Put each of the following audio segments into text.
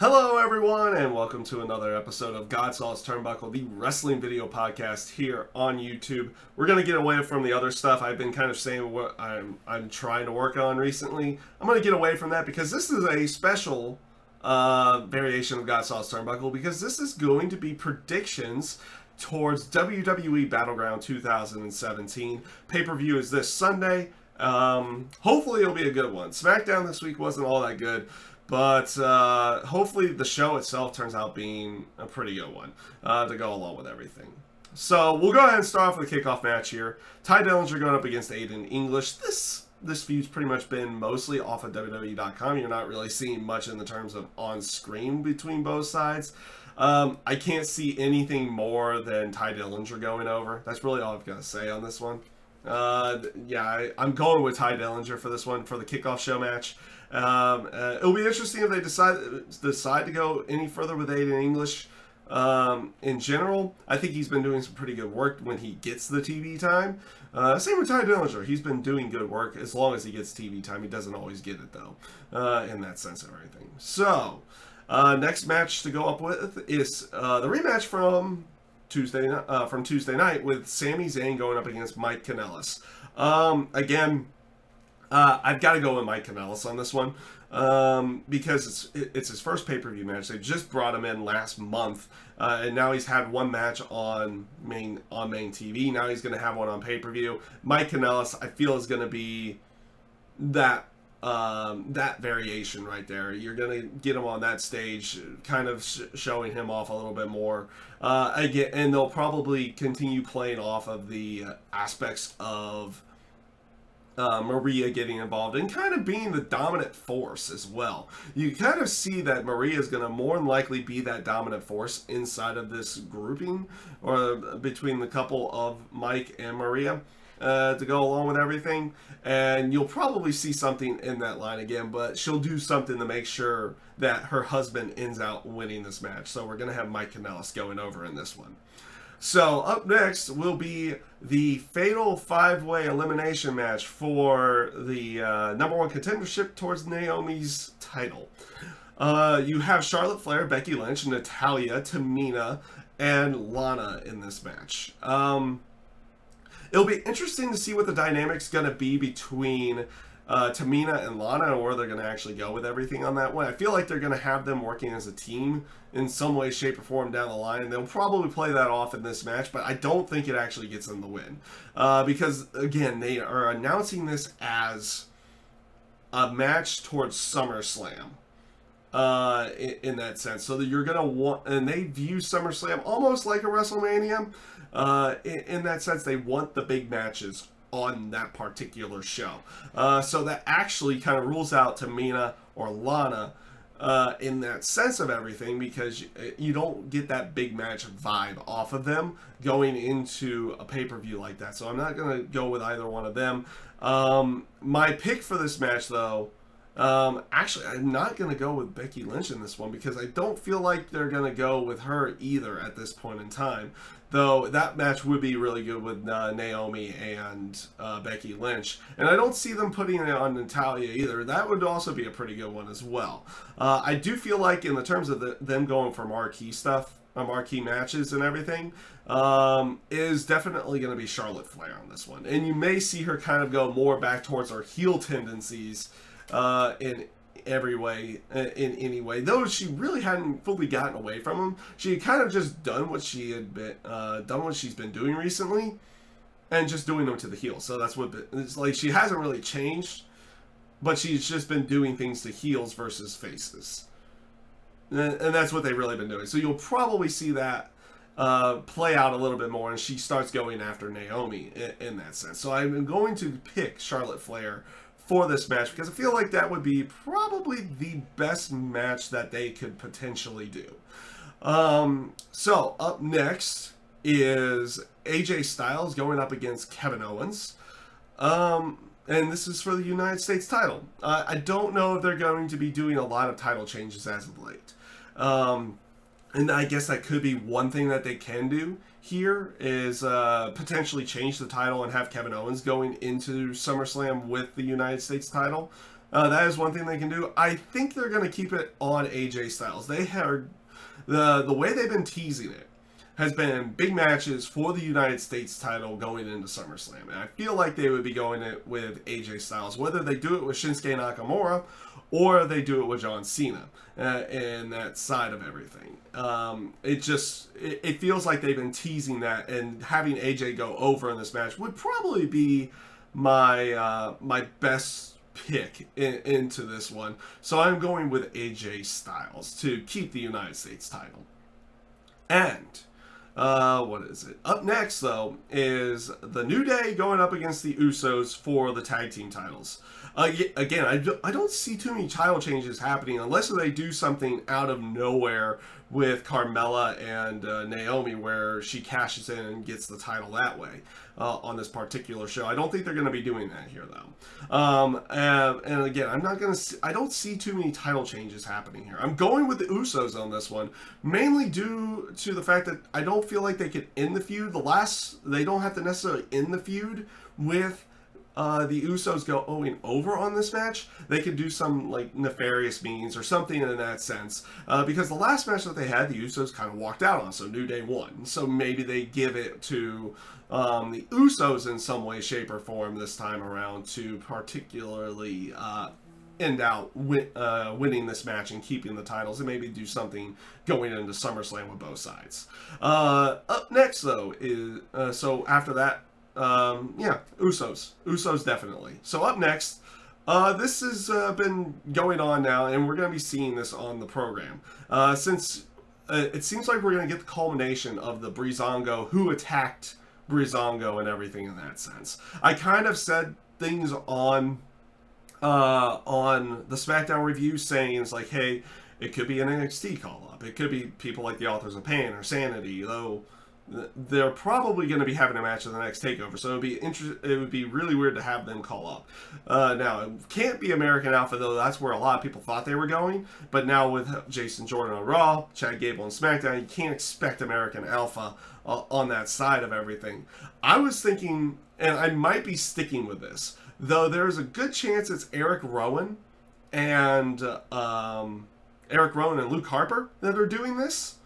Hello everyone and welcome to another episode of GodSaw's Turnbuckle, the wrestling video podcast here on YouTube. We're going to get away from the other stuff I've been kind of saying what I'm trying to work on recently. I'm going to get away from that because this is a special variation of GodSaw's Turnbuckle because this is going to be predictions towards WWE Battleground 2017. Pay-per-view is this Sunday. Hopefully it'll be a good one. SmackDown this week wasn't all that good. But hopefully the show itself turns out being a pretty good one to go along with everything. So we'll go ahead and start off with a kickoff match here. Ty Dillinger going up against Aiden English. This feud's pretty much been mostly off of WWE.com. You're not really seeing much in the terms of on-screen between both sides. I can't see anything more than Ty Dillinger going over. That's really all I've got to say on this one. Yeah, I'm going with Ty Dillinger for this one, for the kickoff show match. It'll be interesting if they decide to go any further with Aiden English. In general, I think he's been doing some pretty good work when he gets the TV time. Same with Ty Dillinger. He's been doing good work as long as he gets TV time. He doesn't always get it, though, in that sense of everything. So, next match to go up with is the rematch from Tuesday night with Sami Zayn going up against Mike Kanellis. Again, I've got to go with Mike Kanellis on this one because it's his first pay-per-view match. They just brought him in last month, and now he's had one match on main TV. Now he's going to have one on pay-per-view. Mike Kanellis, I feel, is going to be that variation right there. You're going to get him on that stage, kind of showing him off a little bit more. Again, and they'll probably continue playing off of the aspects of Maria getting involved and kind of being the dominant force as well. You kind of see that Maria is going to more than likely be that dominant force inside of this grouping, or between the couple of Mike and Maria, to go along with everything. And you'll probably see something in that line again, but she'll do something to make sure that her husband ends out winning this match. So we're going to have Mike Kanellis going over in this one. So up next will be the fatal 5-way elimination match for the #1 contendership towards Naomi's title. You have Charlotte Flair, Becky Lynch, Natalya, Tamina, and Lana in this match. It'll be interesting to see what the dynamic's going to be between Tamina and Lana, and where they're going to actually go with everything on that one. I feel like they're going to have them working as a team in some way, shape, or form down the line. They'll probably play that off in this match, but I don't think it actually gets them the win. Because, again, they are announcing this as a match towards SummerSlam. In that sense. So that you're going to want, and they view SummerSlam almost like a WrestleMania. In that sense, they want the big matches on that particular show. So that actually kind of rules out Tamina or Lana in that sense of everything, because you don't get that big match vibe off of them going into a pay-per-view like that. So I'm not going to go with either one of them. My pick for this match, though, actually, I'm not going to go with Becky Lynch in this one because I don't feel like they're going to go with her either at this point in time. Though that match would be really good with Naomi and Becky Lynch. And I don't see them putting it on Natalya either. That would also be a pretty good one as well. I do feel like in the terms of them going for marquee stuff, marquee matches and everything, is definitely going to be Charlotte Flair on this one. And you may see her kind of go more back towards her heel tendencies in every way, in any way, though she really hadn't fully gotten away from him. She had kind of just done what she had been she's been doing recently, and just doing them to the heel. So that's what it's like. She hasn't really changed, but she's just been doing things to heels versus faces, and that's what they've really been doing. So you'll probably see that play out a little bit more, and she starts going after Naomi in that sense. So I'm going to pick Charlotte Flair for this match because I feel like that would be probably the best match that they could potentially do. So up next is AJ Styles going up against Kevin Owens. And this is for the United States title. I don't know if they're going to be doing a lot of title changes as of late. And I guess that could be one thing that they can do here is potentially change the title and have Kevin Owens going into SummerSlam with the United States title. That is one thing they can do. I think they're going to keep it on AJ Styles. They have the way they've been teasing it has been big matches for the United States title going into SummerSlam. And I feel like they would be going it with AJ Styles, whether they do it with Shinsuke Nakamura or they do it with John Cena and that side of everything. It feels like they've been teasing that, and having AJ go over in this match would probably be my my best pick into this one. So I'm going with AJ Styles to keep the United States title. And what is it? Up next, though, is the New Day going up against the Usos for the tag team titles. Again, I don't see too many title changes happening unless they do something out of nowhere with Carmella and Naomi, where she cashes in and gets the title that way on this particular show. I don't think they're going to be doing that here, though. And again, I don't see too many title changes happening here. I'm going with the Usos on this one, mainly due to the fact that I don't feel like they could end the feud. They don't have to necessarily end the feud with the Usos going over on this match. They could do some like nefarious means or something in that sense, because the last match that they had, the Usos kind of walked out on, so New Day won. So maybe they give it to the Usos in some way, shape, or form this time around to particularly end out winning this match and keeping the titles, and maybe do something going into SummerSlam with both sides. Up next, though, is so after that, yeah, Usos definitely. So up next, this has been going on now, and we're going to be seeing this on the program. Since it seems like we're going to get the culmination of the Breezango, who attacked Breezango and everything in that sense. I kind of said things on the SmackDown review saying it's like, hey, it could be an NXT call-up. It could be people like the Authors of Pain or Sanity, though they're probably going to be having a match in the next takeover, so it would be really weird to have them call up. Now, it can't be American Alpha, though. That's where a lot of people thought they were going, but now with Jason Jordan on Raw, Chad Gable on SmackDown, you can't expect American Alpha on that side of everything. I was thinking, and I might be sticking with this, though there's a good chance it's Eric Rowan and Luke Harper that are doing this.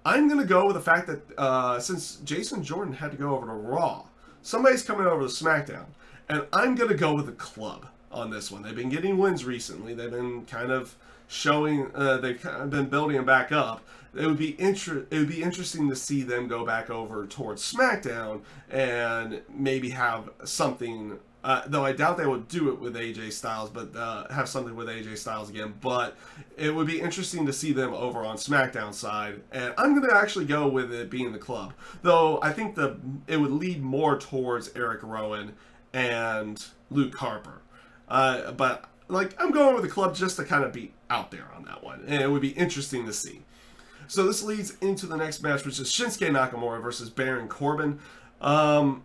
I'm going to go with the fact that since Jason Jordan had to go over to Raw, somebody's coming over to SmackDown. And I'm going to go with the Club on this one. They've been getting wins recently. They've been kind of showing, they've kind of been building them back up. It would be interesting to see them go back over towards SmackDown and maybe have something, though I doubt they would do it with AJ Styles, but have something with AJ Styles again. But it would be interesting to see them over on SmackDown side, and I'm going to actually go with it being the Club. Though I think it would lead more towards Eric Rowan and Luke Harper. But like, I'm going with the Club just to kind of be out there on that one, and it would be interesting to see. So this leads into the next match, which is Shinsuke Nakamura versus Baron Corbin. Nakamura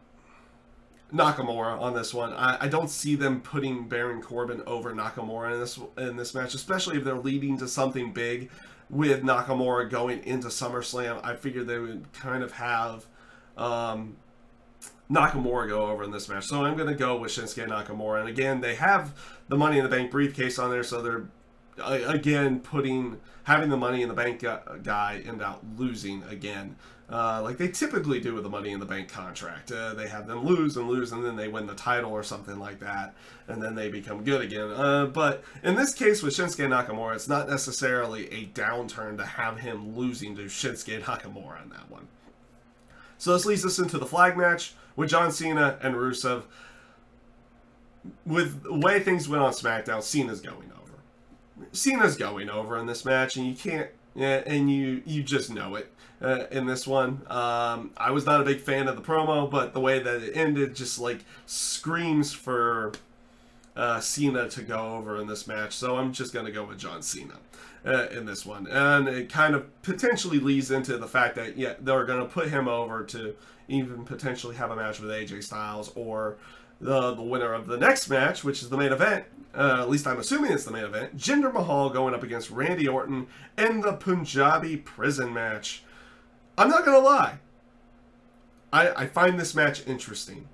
on this one. I don't see them putting Baron Corbin over Nakamura in this match, especially if they're leading to something big with Nakamura going into SummerSlam. I figured they would kind of have Nakamura go over in this match. So I'm going to go with Shinsuke Nakamura. And again, they have the Money in the Bank briefcase on there, so they're again having the Money in the Bank guy end up losing again. Like they typically do with the Money in the Bank contract. They have them lose, and then they win the title or something like that, and then they become good again. But in this case with Shinsuke Nakamura, it's not necessarily a downturn to have him losing to Shinsuke Nakamura in that one. So this leads us into the flag match with John Cena and Rusev. With the way things went on SmackDown, Cena's going over. Cena's going over in this match, and you can't, and you just know it. In this one, I was not a big fan of the promo, but the way that it ended just like screams for Cena to go over in this match. So I'm just going to go with John Cena in this one. And it kind of potentially leads into the fact that, yeah, they're going to put him over to even potentially have a match with AJ Styles, or the winner of the next match, which is the main event. At least I'm assuming it's the main event. Jinder Mahal going up against Randy Orton in the Punjabi prison match. I'm not going to lie. I find this match interesting.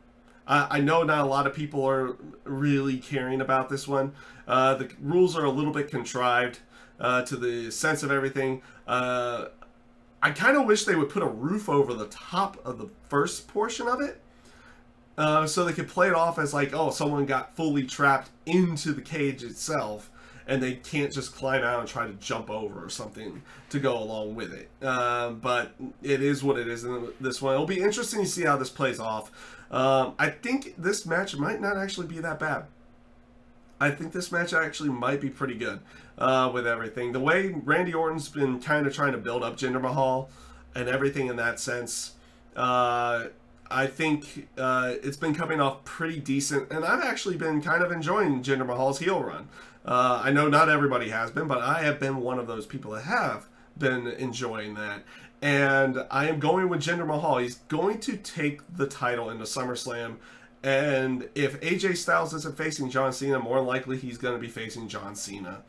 I know not a lot of people are really caring about this one. The rules are a little bit contrived to the sense of everything. I kind of wish they would put a roof over the top of the first portion of it. So they could play it off as like, oh, someone got fully trapped into the cage itself, and they can't just climb out and try to jump over or something to go along with it. But it is what it is in this one. It'll be interesting to see how this plays off. I think this match might not actually be that bad. I think this match actually might be pretty good with everything. The way Randy Orton's been kind of trying to build up Jinder Mahal and everything in that sense, I think it's been coming off pretty decent, and I've actually been kind of enjoying Jinder Mahal's heel run. I know not everybody has been, but I have been one of those people that have been enjoying that. And I am going with Jinder Mahal. He's going to take the title into SummerSlam, and if AJ Styles isn't facing John Cena, more likely he's going to be facing John Cena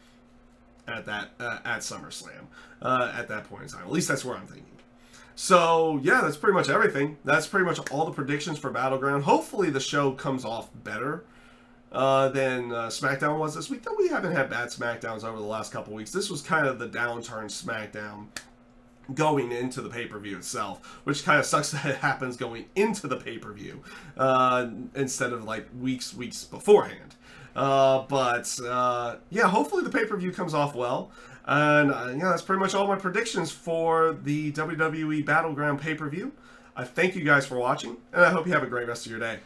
at SummerSlam at that point in time. At least that's where I'm thinking. So, yeah, that's pretty much everything. That's pretty much all the predictions for Battleground. Hopefully the show comes off better than SmackDown was this week. Though we haven't had bad SmackDowns over the last couple weeks. This was kind of the downturn SmackDown going into the pay-per-view itself, which kind of sucks that it happens going into the pay-per-view instead of like weeks beforehand. Yeah, hopefully the pay-per-view comes off well. And yeah, that's pretty much all my predictions for the WWE Battleground pay-per-view. I thank you guys for watching, and I hope you have a great rest of your day.